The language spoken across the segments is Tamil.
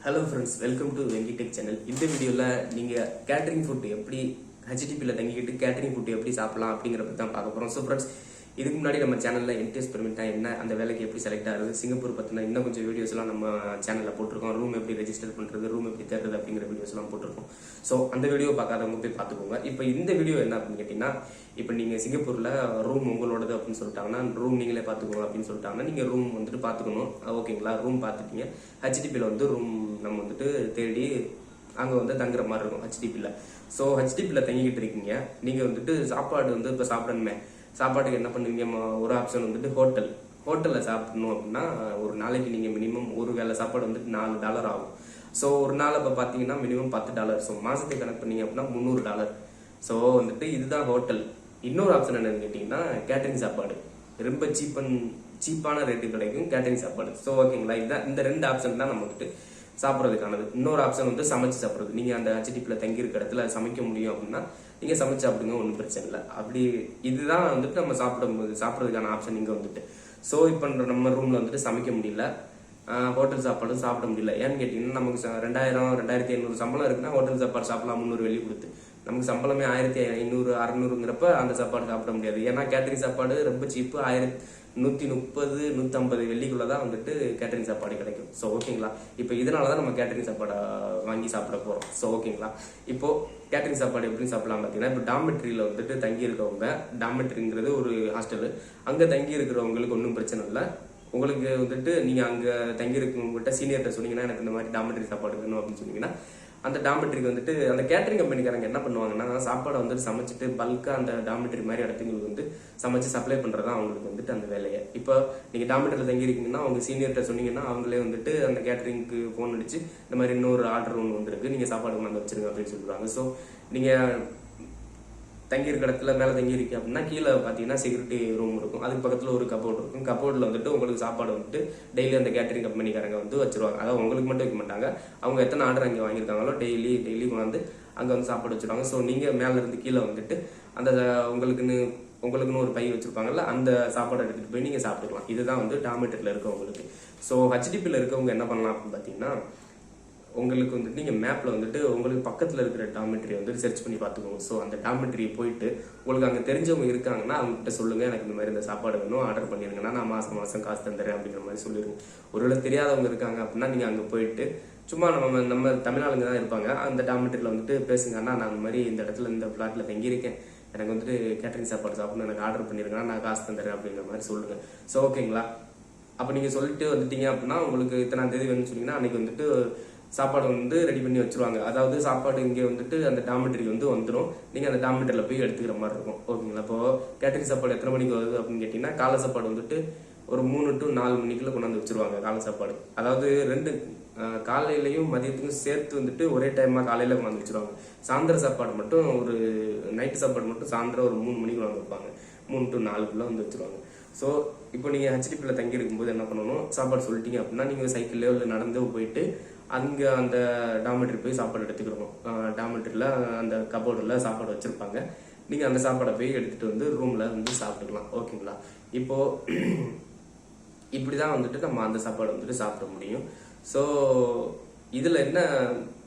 Hello friends, welcome to Vengi Tech channel. In this video, you catering food HTTP catering food So friends, இதுக்கு முன்னாடி நம்ம சேனல்ல என்டிஎஸ் பெர்மிட்டா என்ன அந்த வேலைக்கு எப்படி செலக்ட் ஆகுது சிங்கப்பூர் பத்தின இன்னும் கொஞ்சம் வீடியோஸ் எல்லாம் நம்ம சேனல்ல போட்டுருக்கோம் ரூம் எப்படி ரெஜிஸ்டர் பண்றது ரூம் எப்படி தேடுறது அப்படிங்கிற வீடியோஸ் எல்லாம் போட்டுருக்கோம் சோ அந்த வீடியோ பார்க்காதவங்க போய் பாத்துக்கோங்க இப்போ இந்த வீடியோ என்ன அப்படின்னு கேட்டீங்கன்னா இப்போ நீங்க சிங்கப்பூர்ல ரூம் உங்களோடது அப்படின்னு சொல்லிட்டாங்கன்னா ரூம் நீங்களே பாத்துக்கோங்க அப்படின்னு சொல்லிட்டாங்கன்னா நீங்க ரூம் வந்துட்டு பாத்துக்கணும் ஓகேங்களா ரூம் பாத்துட்டீங்க ஹெச்டிபில வந்து ரூம் நம்ம வந்துட்டு தேடி அங்க வந்து தங்குற மாதிரி இருக்கும் ஹெச்டிபில சோ ஹெச்டிபில தங்கிக்கிட்டு இருக்கீங்க நீங்க வந்துட்டு சாப்பாடு வந்து இப்ப சாப்பிடணுமே சாப்பாட்டுக்கு என்ன பண்ணுவீங்க ஒரு ஆப்ஷன் வந்துட்டு ஹோட்டல்ல சாப்பிடணும் அப்படின்னா ஒரு நாளைக்கு நீங்க மினிமம் ஒரு வேளை சாப்பாடு வந்துட்டு $4 ஆகும் ஸோ ஒரு நாள் இப்போ பார்த்தீங்கன்னா மினிமம் $10 ஸோ மாசத்துக்கு கணக்கு பண்ணீங்க அப்படின்னா $300 ஸோ வந்துட்டு இதுதான் ஹோட்டல் இன்னொரு ஆப்ஷன் என்னன்னு கேட்டீங்கன்னா கேட்டரிங் சாப்பாடு ரொம்ப சீப்பான ரேட்டு கிடைக்கும் கேட்டரிங் சாப்பாடு ஸோ ஓகேங்களா இதுதான் இந்த ரெண்டு ஆப்ஷன் தான் நம்ம வந்துட்டு சாப்பிட்றதுக்கானது இன்னொரு ஆப்ஷன் வந்து சமைச்சு சாப்பிட்றது நீங்க அந்த ஹெச்டிபில தங்கி இருக்க இடத்துல சமைக்க முடியும் அப்படின்னா நீங்க சமைச்சு சாப்பிடுங்க ஒன்றும் பிரச்சனை இல்லை அப்படி இதுதான் வந்துட்டு நம்ம சாப்பிட்றதுக்கான ஆப்ஷன் இங்க வந்துட்டு ஸோ இப்போ நம்ம ரூம்ல வந்துட்டு சமைக்க முடியல ஹோட்டல் சாப்பாடும் சாப்பிட முடியல ஏன்னு கேட்டீங்கன்னா நமக்கு 2500 சம்பளம் இருக்குன்னா ஹோட்டல் சாப்பாடு சாப்பிடலாம் 300 வெளியே கொடுத்து நமக்கு சம்பளமே 1500-600ங்கிறப்ப அந்த சாப்பாடு சாப்பிட முடியாது ஏன்னா கேட்டரிங் சாப்பாடு ரொம்ப சீப்பு 130-150 வெள்ளிக்குள்ளதான் வந்துட்டு கேட்டரிங் சாப்பாடு கிடைக்கும் ஸோ ஓகேங்களா இப்போ இதனாலதான் நம்ம கேட்டரிங் சாப்பாடை வாங்கி சாப்பிட போறோம் ஸோ ஓகேங்களா இப்போ கேட்டரிங் சாப்பாடு எப்படி சாப்பிடலாம் பார்த்தீங்கன்னா இப்போ டாமெட்ரியில வந்துட்டு தங்கி இருக்கவங்க டாமெட்ரிங்கிறது ஒரு ஹாஸ்டல் அங்க தங்கி இருக்கிறவங்களுக்கு ஒன்றும் பிரச்சனை இல்லை உங்களுக்கு வந்துட்டு நீங்க அங்க தங்கி இருக்கவங்ககிட்ட சீனியர்கிட்ட சொன்னீங்கன்னா எனக்கு இந்த மாதிரி டாமெட்ரி சாப்பாடு வேணும் அப்படின்னு சொன்னீங்கன்னா அந்த டாமெட்ரிக்கு வந்துட்டு அந்த கேட்டரிங் கம்பெனிக்காரங்க என்ன பண்ணுவாங்கன்னா சாப்பாடை வந்துட்டு சமைச்சிட்டு பல்கா அந்த டாமெட்ரி மாதிரி இடத்துங்களுக்கு வந்து சமைச்சு சப்ளை பண்றதா அவங்களுக்கு வந்துட்டு அந்த வேலையை இப்போ நீங்க டாமெட்ரியில தங்கி இருக்கீங்கன்னா அவங்க சீனியர்கிட்ட சொன்னீங்கன்னா அவங்களே வந்துட்டு அந்த கேட்டரிங்க்கு போன் அடிச்சு இந்த மாதிரி இன்னொரு ஆர்டர் ஒன்று வந்திருக்கு நீங்க சாப்பாடு கொண்டு வச்சிருங்க அப்படின்னு சொல்லுவாங்க ஸோ நீங்க தங்கி இருக்க இடத்துல மேல தங்கி இருக்கு அப்படின்னா கீழே பாத்தீங்கன்னா செக்யூரிட்டி ரூம் இருக்கும் அதுக்கு பக்கத்துல ஒரு கபோர்ட் இருக்கும் கபோர்ட்ல வந்துட்டு உங்களுக்கு சாப்பாடு வந்துட்டு டெய்லி அந்த கேட்டரிங் கம்பெனிக்காரங்க வந்து வச்சிருவாங்க அதாவது உங்களுக்கு மட்டும் வைக்க மாட்டாங்க அவங்க எத்தனை ஆர்டர் அங்கே வாங்கியிருக்காங்களோ டெய்லி கொண்டாந்து அங்க வந்து சாப்பாடு வச்சிருவாங்க ஸோ நீங்க மேல இருந்து கீழே வந்துட்டு அந்த உங்களுக்குன்னு ஒரு பை வச்சிருப்பாங்கல்ல அந்த சாப்பாடு எடுத்துட்டு போய் நீங்க சாப்பிட்டுக்கலாம் இதுதான் வந்து டாமெட்ரியில இருக்கவங்களுக்கு ஸோ ஹெச்டிபில இருக்கவங்க என்ன பண்ணலாம் அப்படின்னு பாத்தீங்கன்னா உங்களுக்கு வந்துட்டு நீங்க மேப்ல வந்துட்டு உங்களுக்கு பக்கத்துல இருக்கிற டாமெட்ரி வந்து சர்ச் பண்ணி பாத்துக்கோங்க ஸோ அந்த டாமெட்ரி போயிட்டு உங்களுக்கு அங்க தெரிஞ்சவங்க இருக்காங்கன்னா அவங்க கிட்ட சொல்லுங்க எனக்கு இந்த மாதிரி இந்த சாப்பாடு வேணும் ஆர்டர் பண்ணிருங்கன்னா நான் மாசம் காசு தந்துறேன் அப்படிங்கிற மாதிரி சொல்லிருங்க ஒருவேளை தெரியாதவங்க இருக்காங்க அப்படின்னா நீங்க அங்க போயிட்டு சும்மா நம்ம தமிழ்நாடுங்க தான் இருப்பாங்க அந்த டாமெட்ரியில வந்துட்டு பேசுங்கன்னா நான் அந்த மாதிரி இந்த இடத்துல இந்த பிளாட்ல தங்கியிருக்கேன் எனக்கு வந்துட்டு கேட்டரிங் சாப்பாடு சாப்பிடணும் எனக்கு ஆர்டர் பண்ணிருக்கேன்னா நான் காசு தந்துறேன் அப்படிங்கிற மாதிரி சொல்லுங்க ஸோ ஓகேங்களா அப்ப நீங்க சொல்லிட்டு வந்துட்டீங்க அப்படின்னா உங்களுக்கு இத்தனாம் தேதி வேணும்னு சொன்னீங்கன்னா அன்னைக்கு வந்துட்டு சாப்பாடு வந்து ரெடி பண்ணி வச்சிருவாங்க அதாவது சாப்பாடு இங்கே வந்துட்டு அந்த டாமெட்ரிக்கு வந்து வந்துடும் நீங்க அந்த டாமெட்ரியில போய் எடுத்துக்கிற மாதிரி இருக்கும் ஓகேங்களா இப்போ கேட்டரிங் சாப்பாடு எத்தனை மணிக்கு வருது அப்படின்னு கேட்டீங்கன்னா காலை சாப்பாடு வந்துட்டு ஒரு 3 to 4 மணிக்குள்ள கொண்டாந்து வச்சிருவாங்க காலை சாப்பாடு அதாவது ரெண்டு காலையிலையும் மதியத்துக்கும் சேர்த்து வந்துட்டு ஒரே டைமா காலையில கொண்டாந்து வச்சிருவாங்க சாயந்தர சாப்பாடு மட்டும் ஒரு நைட்டு சாப்பாடு மட்டும் சாயந்தரம் ஒரு 3 மணிக்கு கொண்டாந்து வைப்பாங்க 3 to 4 வந்து வச்சிருவாங்க ஸோ இப்போ நீங்க ஹெச்டிபில தங்கி இருக்கும்போது என்ன பண்ணணும் சாப்பாடு சொல்லிட்டீங்க அப்படின்னா நீங்க சைக்கிள்லயோ இல்லை நடந்து போயிட்டு அங்க அந்த டாமெட்ரி போய் சாப்பாடு எடுத்துக்கிறோம் டாமெட்ரியில அந்த கபோர்டுல சாப்பாடு வச்சிருப்பாங்க நீங்க அந்த சாப்பாடை போய் எடுத்துட்டு வந்து ரூம்ல வந்து சாப்பிட்டுக்கலாம் ஓகேங்களா இப்போ இப்படிதான் வந்துட்டு நம்ம அந்த சாப்பாடு வந்துட்டு சாப்பிட முடியும் ஸோ இதுல என்ன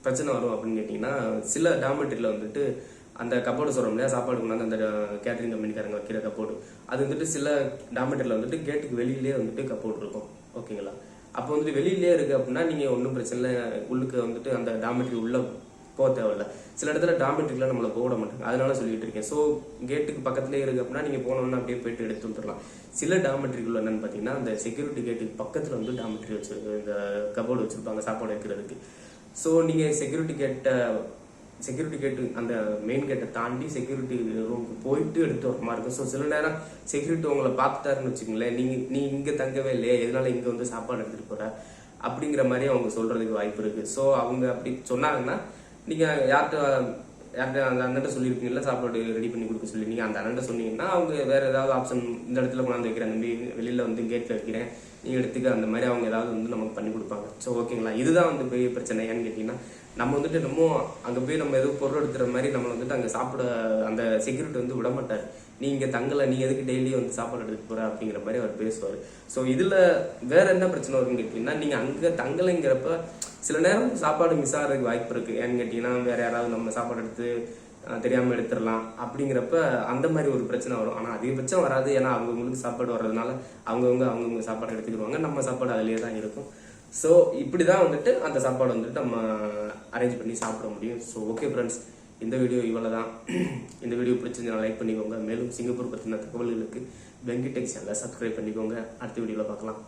பிரச்சனை வரும் அப்படின்னு கேட்டீங்கன்னா சில டாமெட்ரியில வந்துட்டு அந்த கபோர்டு சொல்றோம் இல்லையா சாப்பாடு கொண்டாந்து அந்த கேட்டரிங் கம்பெனிக்காரங்க வைக்கிற கபோர்டு அது வந்துட்டு சில டாமெட்ரியில வந்துட்டு கேட்டுக்கு வெளியிலேயே வந்துட்டு கபோர்டு இருக்கும் ஓகேங்களா அப்போ வந்துட்டு வெளியிலே இருக்கு அப்படின்னா நீங்க ஒன்றும் பிரச்சனை இல்லை உள்ளுக்கு வந்துட்டு அந்த டாமெட்ரி உள்ள போக தேவையில்ல சில இடத்துல டாமெட்ரில நம்மளை போட மாட்டாங்க அதனால சொல்லிட்டு இருக்கேன் ஸோ கேட்டுக்கு பக்கத்துலேயே இருக்கு அப்படின்னா நீங்க போனோம்னா அப்படியே போயிட்டு எடுத்து வந்துடலாம் சில டாமெட்ரிக்குள்ள என்னன்னு பாத்தீங்கன்னா அந்த செக்யூரிட்டி கேட்டுக்கு பக்கத்துல வந்து டாமெட்ரி வச்சிருக்கு இந்த கபோர்டு வச்சிருப்பாங்க சாப்பாடு வைக்கிறதுக்கு ஸோ நீங்க செக்யூரிட்டி கேட்டு அந்த மெயின் கேட்டை தாண்டி செக்யூரிட்டி ரூமுக்கு போயிட்டு எடுத்து வர மாதிரி இருக்கும் ஸோ சில நேரம் செக்யூரிட்டி உங்களை பார்த்துட்டாருன்னு வச்சுக்கோங்களேன் நீ இங்க தங்கவே இல்லையே எதனால இங்க வந்து சாப்பாடு எடுத்துட்டு போற அப்படிங்கிற மாதிரி அவங்க சொல்றதுக்கு வாய்ப்பு இருக்கு ஸோ அவங்க அப்படி சொன்னாங்கன்னா நீங்க யார்கிட்ட அந்த அண்ணன் சொல்லியிருப்பீங்கல்ல சாப்பாடு ரெடி பண்ணி கொடுக்க சொல்லி நீங்க அந்த அண்ணன் சொன்னீங்கன்னா அவங்க வேற ஏதாவது ஆப்ஷன் இந்த இடத்துல கொண்டாந்து வைக்கிறாங்க வெளியில வந்து கேட்ல வைக்கிறேன் நீங்க எடுத்துக்க அந்த மாதிரி அவங்க ஏதாவது வந்து நமக்கு பண்ணி கொடுப்பாங்க ஸோ ஓகேங்களா இதுதான் வந்து பெரிய பிரச்சனை ஏன்னு கேட்டீங்கன்னா நம்ம வந்துட்டு அங்க போய் நம்ம எதுவும் பொருள் எடுத்துற மாதிரி நம்ம வந்துட்டு அங்க சாப்பிட அந்த செக்யூரிட்டி வந்து விட மாட்டாரு நீங்க தங்கல நீ எதுக்கு டெய்லி வந்து சாப்பாடு எடுத்துட்டு போற அப்படிங்கிற மாதிரி அவர் பேசுவாரு ஸோ இதுல வேற என்ன பிரச்சனை வரும்னு கேட்டீங்கன்னா நீங்க அங்க தங்கலைங்கிறப்ப சில நேரம் சாப்பாடு மிஸ் ஆகிறதுக்கு வாய்ப்பு இருக்கு. ஏன்னு கேட்டீங்கன்னா வேற யாராவது நம்ம சாப்பாடு எடுத்து தெரியாம எடுத்துடலாம். அப்படிங்கிறப்ப அந்த மாதிரி ஒரு பிரச்சனை வரும். ஆனா அதிகபட்சம் வராது. ஏன்னா அவங்கவுங்களுக்கு சாப்பாடு வர்றதுனால அவங்கவுங்க சாப்பாடு எடுத்துக்கிடுவாங்க. நம்ம சாப்பாடு அதுலயே தான் இருக்கும். ஸோ இப்படிதான் வந்துட்டு அந்த சாப்பாடு வந்துட்டு நம்ம அரேஞ்ச் பண்ணி சாப்பிட முடியும். ஸோ ஓகே ஃப்ரெண்ட்ஸ், இந்த வீடியோ இவ்வளவுதான். இந்த வீடியோ பிடிச்சிருந்தா லைக் பண்ணிக்கோங்க. மேலும் சிங்கப்பூர் பத்தின தகவல்களுக்கு வெங்கி டெக் சேனலை சப்ஸ்கிரைப் பண்ணிக்கோங்க. அடுத்த வீடியோல பார்க்கலாம்.